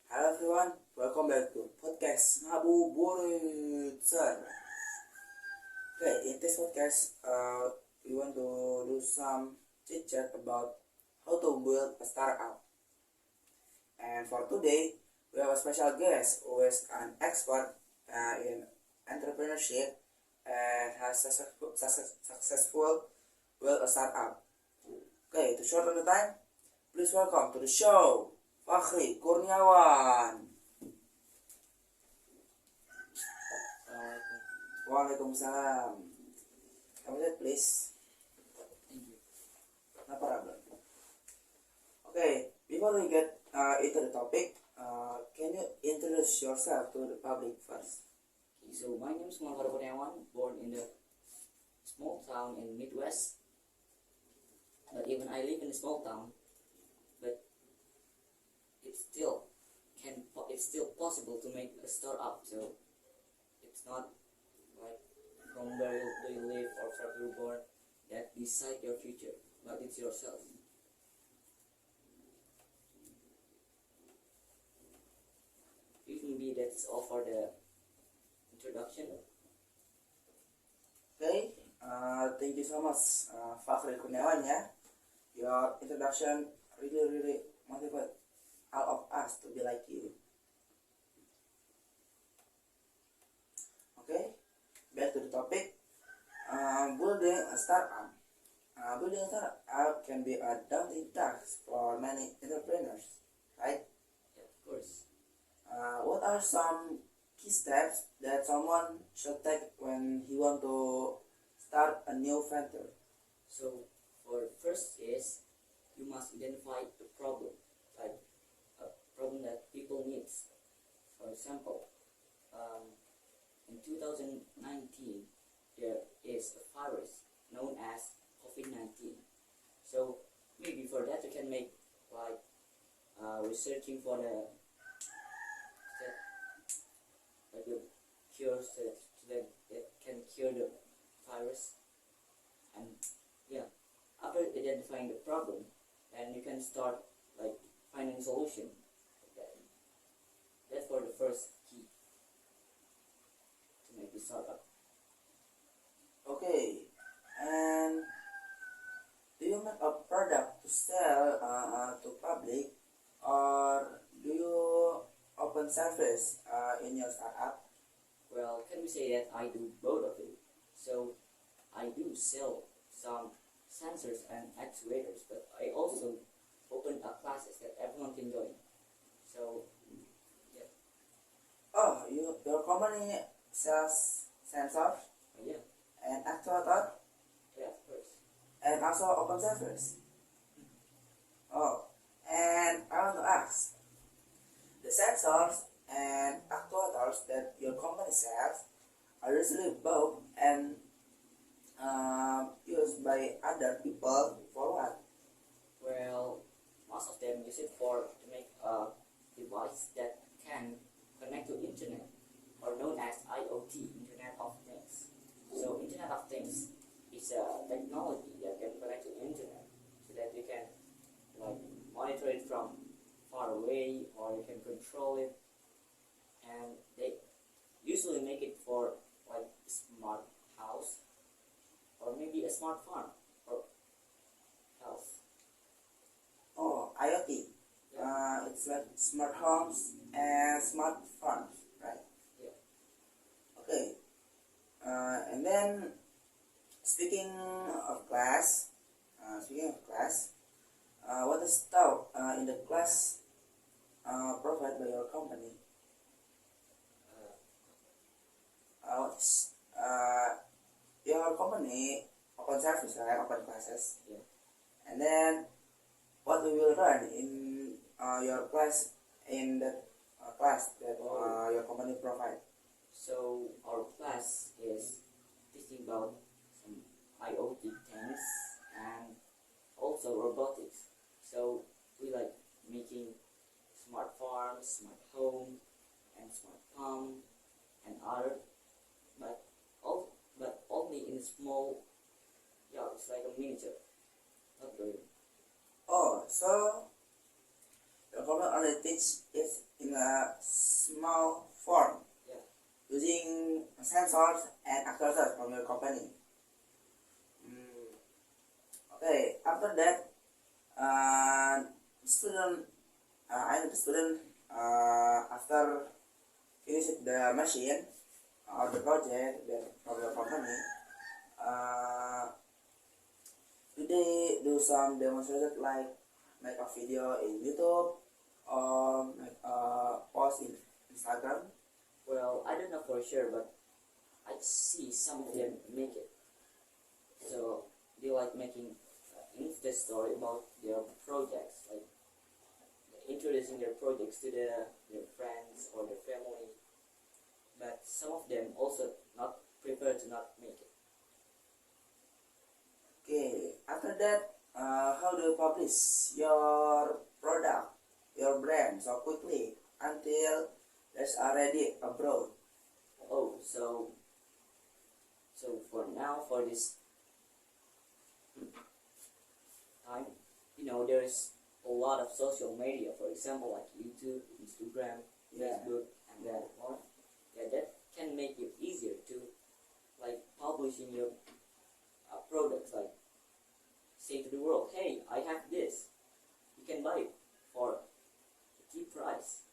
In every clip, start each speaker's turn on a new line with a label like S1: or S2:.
S1: Hello everyone, welcome back to podcast ngabuburit, sir. Okay, in this podcast, we want to do some chit chat about how to build a startup. And for today, we have a special guest who is an expert in entrepreneurship and has successful build a startup. Okay, to shorten the time, please welcome to the show, Fakhri Kurniawan. Waalaikumsalam. Come ahead, please.
S2: Thank you.
S1: No problem. Okay, before we get into the topic, can you introduce yourself to the public first?
S2: Okay, so my name is Muhammad Kurniawan, born in the small town in Midwest. But even I live in a small town, but it's still possible to make a startup. So it's not like from where you live or where you're born that decide your future, but it's yourself. Maybe that's all for the introduction.
S1: Okay, thank you so much, Fakhri Kurniawan. Ya, your introduction really motivate all of us to be like you. Okay, back to the topic. Building a startup. Building a startup can be a daunting task for many entrepreneurs, right?
S2: Yeah, of course.
S1: What are some key steps that someone should take when he want to start a new venture?
S2: So for first is you must identify the problem, like a problem that people needs. For example, in 2019 there is a virus known as COVID-19. So maybe for that you can make like researching for the cures that can cure the virus. And yeah, after identifying the problem, then you can start like finding solution. Okay. That's for the first key to make the startup.
S1: Okay, and do you make a product to sell to public, or do you open service in your startup?
S2: Well, can we say that I do both of it? So I do sell some sensors and actuators, but I also open up classes that everyone can join. So yeah,
S1: Oh, your company sells sensors
S2: yeah,
S1: and actuator
S2: yeah, of course.
S1: and also open service. Oh, and I want to ask, the sensors and actuators that your company sells are usually bought and used by other people for what?
S2: Well, most of them use it for to make a device that can connect to internet, or known as IoT, Internet of Things. So Internet of Things is a technology that can connect to the internet, so that you can like monitor it from far away, or you can control it. And they usually make it for like a smart house, or maybe a smart farm or health.
S1: Oh, IoT. It's like smart homes and smart farms, right?
S2: Yeah.
S1: Okay. And then speaking of class, what is taught in the class provided by your company? What is your company open service, right? Open classes,
S2: Yeah.
S1: and then what we will learn in your class in that class that your company provide.
S2: So our class is teaching about some IoT things and also robotics. So we like making smart farms, smart home, and smart farm and other, but only in small. Yeah, it's like a miniature, not really.
S1: Oh, so The government only teach it in a small form
S2: Yeah.
S1: using sensors and actuators from your company. Okay, after that, student, I know the student after finishing the machine or the project from your company, uh, do they do some demonstration like make a video in YouTube or make a post in Instagram?
S2: Well, I don't know for sure, but I see some of them make it. So they like making Insta story about their projects, like introducing their projects to their friends or their family. But some of them also not prefer to not make it.
S1: Okay, after that, how do you publish your product, your brand so quickly until it's already abroad?
S2: Oh, so for now, for this time, there is a lot of social media, for example, like YouTube, Instagram,
S1: Yeah.
S2: Facebook, and that one. Yeah, that can make it easier to like publishing your products, like say to the world, hey, I have this, you can buy it for a cheap price.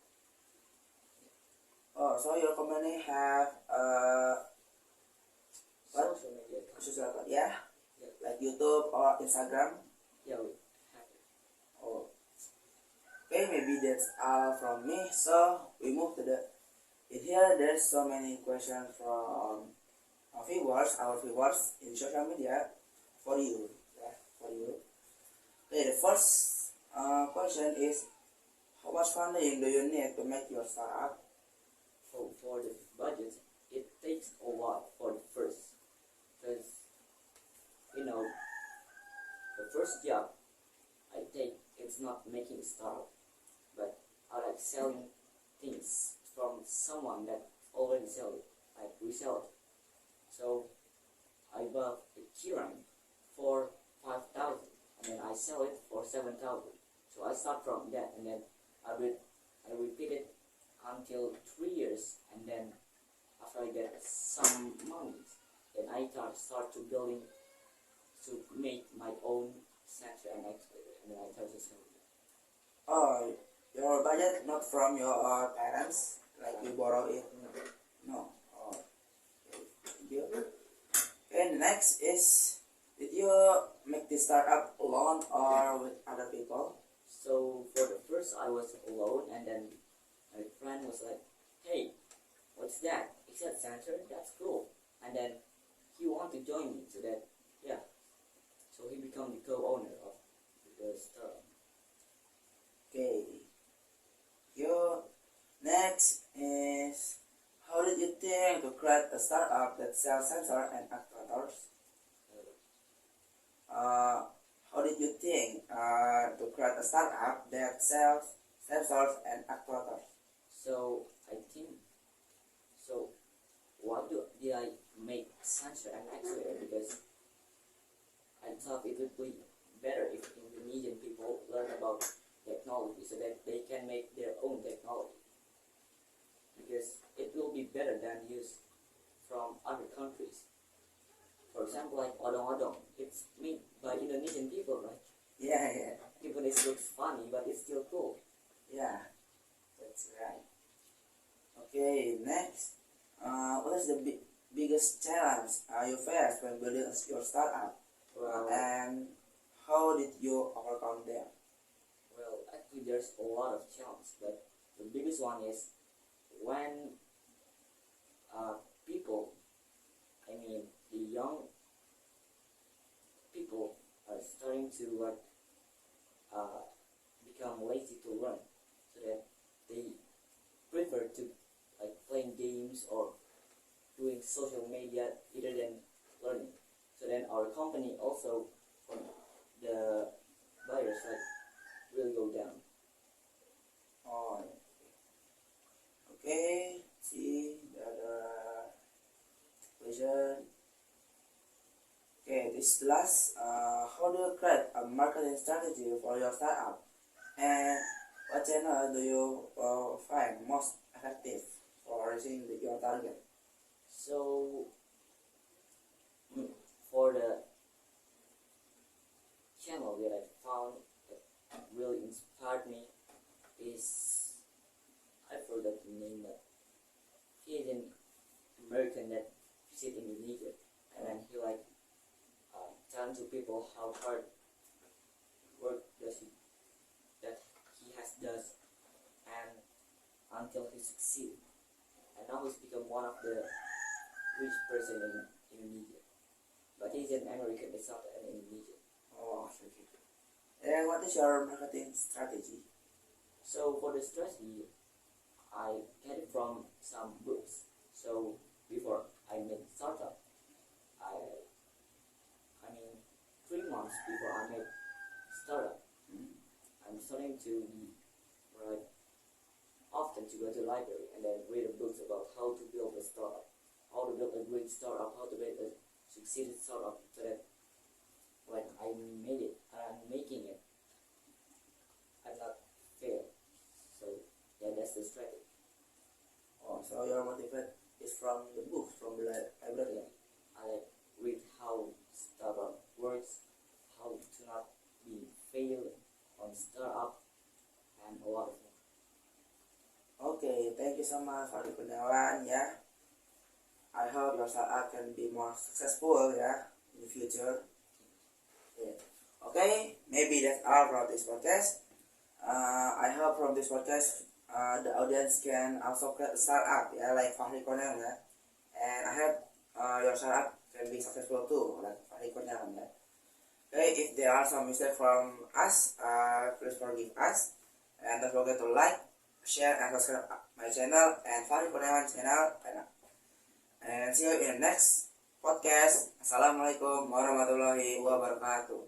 S1: Oh, so your company have What?
S2: Social media account.
S1: social account, yeah,
S2: Yeah,
S1: like YouTube or Instagram.
S2: yeah, we have it.
S1: Oh, okay, maybe that's all from me. So we move to the in here. There's so many questions from our viewers in social media for you. Yeah, for you. Okay, the first question is, how much funding do you need to make your startup?
S2: Oh, for the budget, it takes a lot for the first, because the first job I take, it's not making a startup, but I like selling things from someone that already sell it, like resell it. So I bought a keyring for 5,000, and then I sell it for 7,000. So I start from that, and then I repeat it until 3 years, and then after I get some money, then I start to building to make my own center and excavator, and then I start to sell it.
S1: Oh, your budget not from your parents, like you borrow it. No. Oh, okay. Thank you. And next is, did you make this startup alone or with other people?
S2: So for the first, I was alone, and then my friend was like, "Hey, what's that? Is that center? That's cool." And then he wanted to join me, so that yeah, so he became the co-owner of the startup.
S1: Okay. Your next is, how did you think to create a startup that sells sensor and actuators? How did you think to create a startup that sells sensors and actuators?
S2: So I think so. Why did I make sensor and actuator? Because I thought it would be better if Indonesian people learn about technology, so that they can make their own technology. Because it will be better than used from other countries. For example, like odong-odong, it's made by Indonesian people, right?
S1: Yeah, yeah,
S2: Even it looks funny, but it's still cool.
S1: yeah, that's right. Okay, next. What is the biggest challenge you faced when building your startup?
S2: Well,
S1: And how did you overcome them?
S2: well, actually, there's a lot of challenges, but the biggest one is when people, I mean, the young people are starting to like become lazy to learn, so that they prefer to like playing games or doing social media rather than learning. So then our company also, the buyers like will go down.
S1: Oh, okay. See the other question. Okay, this last. How do you create a marketing strategy for your startup? And What channel do you find most effective for reaching your target?
S2: So for the channel that I found that really inspired me is, I forgot the name, but he is an American that visit Indonesia, and then he like telling to people how hard work that he has does, and until he succeed, and now he's become one of the rich person in Indonesia. But he's an American, it's not an Indonesian.
S1: Oh, okay, okay. And what is your marketing strategy?
S2: So for the strategy, I get it from some books. So before I made startup, I mean 3 months before I made startup, I'm starting to be right often to go to the library and then read books about how to build a startup, how to build a great startup, how to build a succeeded startup, so that when I made it and I'm making it, I'm not fail. So yeah, that's the strategy.
S1: Oh, so your motivate is from the books, from the library.
S2: Yeah, I like read how startup works, how to not be fail on startup, and a lot of more.
S1: Okay, thank you so much for the Gunawan, yeah. I hope your startup can be more successful, yeah, in the future. Yeah. Okay, maybe that's all for this podcast. I hope from this podcast, the audience can also create a startup, yeah, like Fahri Cornell, yeah. And I hope your startup can be successful too, like Fahri Cornell, yeah. Okay, if there are some mistakes from us, please forgive us. And don't forget to like, share, and subscribe my channel and Fahri Cornell channel. And see you in the next podcast. Assalamualaikum warahmatullahi wabarakatuh.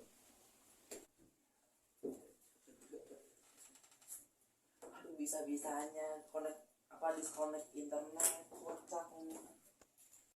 S1: Aduh, bisa-bisanya connect apa disconnect internet, kocak.